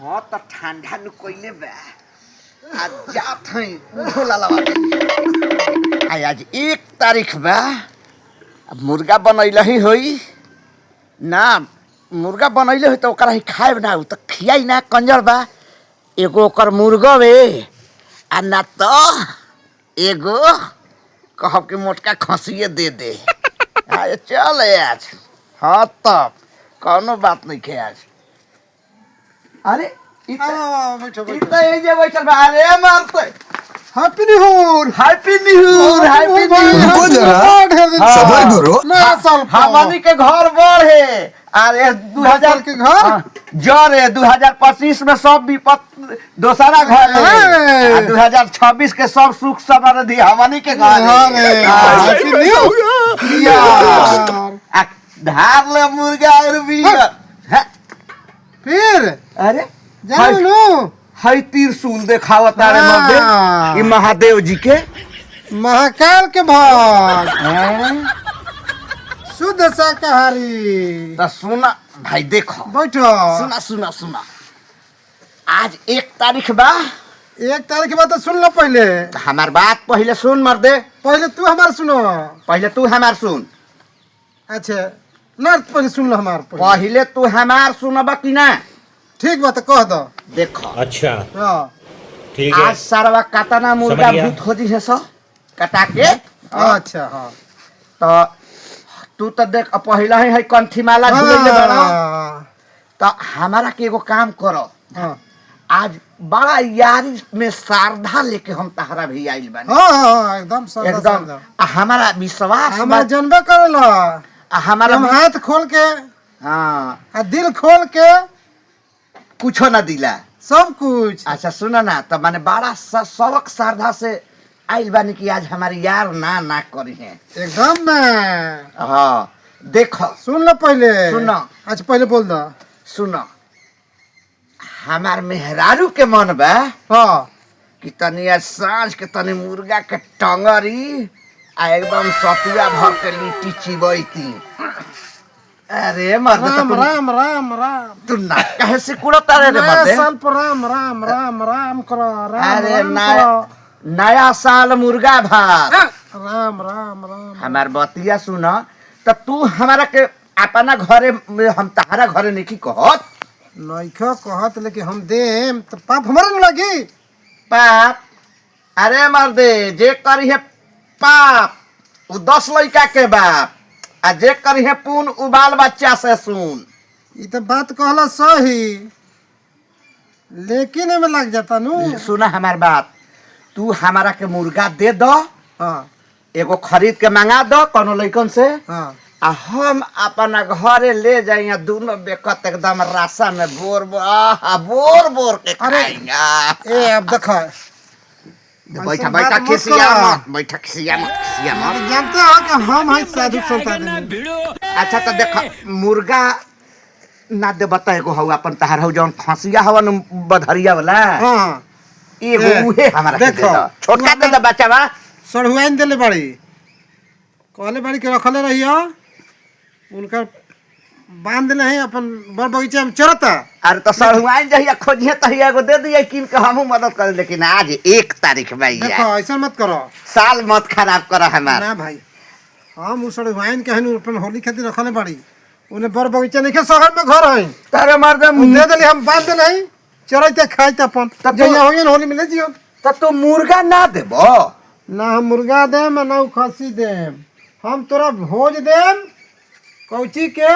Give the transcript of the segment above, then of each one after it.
हाँ तो ठंडा नु कोइले बा आज जात हई ढोला लगा आज 1 तारीख बा अब मुर्गा बनैले ही होई ना मुर्गा बनैले होई तो ओकरा ही खाए ना उ त खियाई ना कंजर बा एगो ओकर मुर्गा बे आ ना तो एगो कहब के मोटका खसिए दे दे आज चल आज हाँ तब कौनो बात नहीं खे आज अरे इतना ये जे बैठल बा अरे मारते happy new year happy new year सबर करो नया साल हमनी के घर बड़ है अरे 2000 के घर जर है 2025 में सब विपत दोसरा घर है 2026 के सब सुख समृद्धि हमनी के घर है हैप्पी न्यू ईयर धार ले मुर्गा और बियर फिर अरे जानू हई त्रिशूल देखावत तारे मर्दे ई महादेव जी के महाकाल के भक्त शुद्ध शाकाहारी तो सुना भाई देखो बैठो सुना सुना सुना आज 1 तारीख बा 1 तारीख के बाद तो सुन लो पहले हमार बात पहले सुन मर्दे पहले तू हमार सुनो पहले तू हमार सुन अच्छा ना पहले सुन लो हमार पहले तू हमार सुनबा कि ना ठीक बात कह दो देखो अच्छा हाँ ठीक है आज सारवा कातना मुर्गा समझ गया। भूत हो जी है सो कटा के अच्छा हाँ तो तू तो देख पहला ही है कंठी माला झूले बड़ा तो हमारा के एगो काम करो हाँ आज बड़ा यारी में श्रद्धा लेके हम तहरा भी आइल बानी हाँ एकदम एकदम हमारा विश्वास हमारा जनबे करेला हमारा हम हाथ खोल के हाँ आ दिल खोल के कुछो ना दिला सब कुछ अच्छा सुना ना तो माने बड़ा सबक श्रद्धा से आइल बानी कि आज हमारी यार ना करी है एकदम ना हाँ देखो सुन लो पहले सुनो। अच्छा पहले बोल दो सुनो हमार मेहरारू के मन बा हाँ कि तनी आज सांझ के तनी मुर्गा के टंगरी आ एकदम सतुआ भर के लिट्टी चिबैती अरे मर्द राम राम राम राम तू ना कहे से कुड़ता रे नया मर्द साल पर राम राम राम राम करो राम अरे राम नया साल मुर्गा भात राम राम राम हमार बतिया सुन तो तू हमारा के अपना घरे में हम तहारा घरे नहीं कहत नइखो कहत लेकिन हम देम तो पाप हमारे न लगी पाप अरे मर्दे जे करी है पाप उ 10 लड़का के बाप आ जे करी है पुन उ बाल बच्चा से सुन ये तो बात कहला सही लेकिन एमे लग जाता नु सुना हमार बात तू हमारा के मुर्गा दे दो हाँ एगो खरीद के मंगा दो कोनो लइकन से हाँ आ हम अपना घरे ले जाएंगे दोनों बेकत एकदम रासा में बोर बोर के खाएंगे ए अब देखो बैठा बात बैठा मत खिसिया करो। मत बैठा खिसिया मत जानते हो कि हम है साधु संत आदमी अच्छा तो देखो मुर्गा ना दे बताएगो हौ अपन तहार हौ जौन खसिया हवा न बधरिया वाला हाँ एगो ए, उहे हमारा के दे देखो। दो छोटका दे दे बच्चा बा सड़हुआइन देले बाड़ी कहले बाड़ी के रखले रहियो उनका बांध देले हैं अपन बड़ बगीचा में चरता अरे तो सड़हुआइन जहिया खोजिए तहिया एगो दे दिए किन के हमहू मदद करे लेकिन आज 1 तारीख भैया देखो ऐसा मत करो साल मत खराब कर हमार ना भाई हम उ सड़हुआइन के हन अपन होली खातिर रखले बाड़ी उन्हें बड़ बगीचा नहीं के शहर में घर है तारे मर्द दे देली हम बांध देले हैं चरते खाइते अपन तब तो- जहिया होई होली में ले जियो तो तू मुर्गा ना देबो ना हम मुर्गा देम ना उ खस्सी देम हम तोरा भोज देम कौची के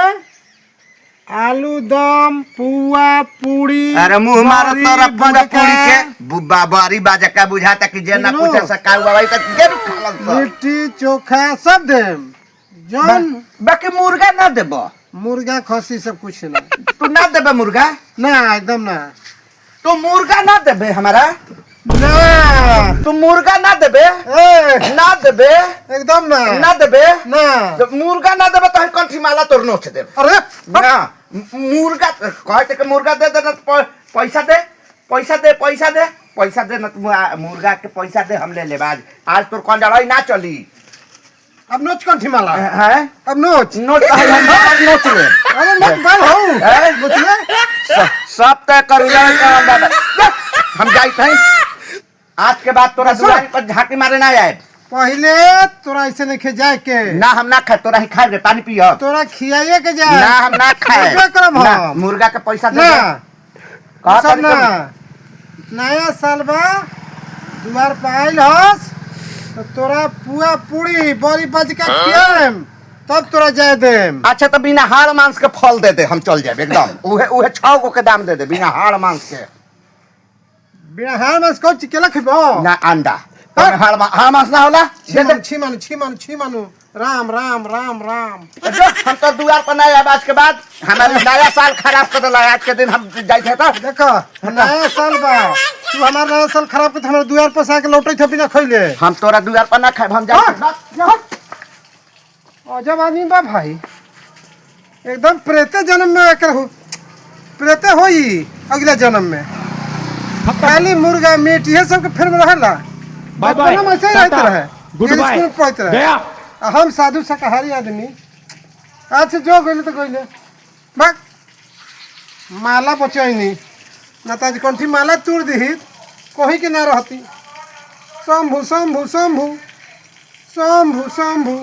आलू दम पुआ पूरी अरे मुंह मारो बड़ी तोरा पूरा बजका, पूरी के बुब्बा बारी बाजका बुझाता कि जे ना बुझलो? कुछ सकाउ बाई त जरूर खालन तो लिट्टी चोखा सब देम जौन बाकी मुर्गा ना देबो मुर्गा खस्सी सब कुछ ना तू ना देबे मुर्गा ना एकदम ना तो मुर्गा ना देबे हमारा ना तू मुर्गा ना देबे ए ना देबे एकदम ना ना देबे ना तो मुर्गा ना देबे तो कंठी माला तोर नोच दे अरे ना मुर्गा कहते के मुर्गा दे दे ना पैसा दे पैसा दे पैसा दे पैसा दे ना तू मुर्गा के पैसा दे हम ले लेब आज आज तोर कौन जड़ाई ना चली अब नोच कंठी माला है अब नोच नोट नोट ले अरे मत बाल हो नोच ले सब तय कर हम जाइत हैं आज के बाद तोरा दुआरी पर झांकी मारे ना आए पहले तोरा ऐसे नहीं जाए के ना हम ना खाए तोरा ही खाए रे पानी पियो तोरा खियाइए के जाए ना हम ना खाए क्या करब ना, हम मुर्गा के पैसा दे ना कहा सब ना नया साल बा दुआर पर आइल हस तो तोरा पुआ पूरी बड़ी बज के खियाएम तब तोरा जाए देम अच्छा तो बिना हाड़ मांस के फल दे दे हम चल जाए एकदम उहे उहे 6 गो के दाम दे दे बिना हाड़ मांस के बिना हार मास कौन चिकेला खिबो ना अंडा हाड़ मांस ना होला छी मानु राम राम राम राम जो हम तो दुआर पर नहीं आज के बाद हमारे नया साल खराब कर दिला आज के दिन हम जाए थे तो देखो नया साल बा तू हमार नया साल खराब कर हमारे दुआर पर आके लौटे थे बिना खइले हम तोरा दुआर पर ना खाए हम जाए अजब आदमी बा भाई एकदम प्रेते जन्म में एकर हो प्रेते होई अगला जन्म में खाली मुर्गा मीट ये सब के फिर में रहेला बाय बाय बचपन में ऐसे ही रहते रहे गुड ये बाय स्कूल में पढ़ते रहे गया आ हम साधु शाकाहारी आदमी आज से जो गइले तो गइले बक माला बचैनी ना तो आज कंठी माला तोड़ दी कोही के ना रहती शंभु शंभु शंभु शंभु शंभु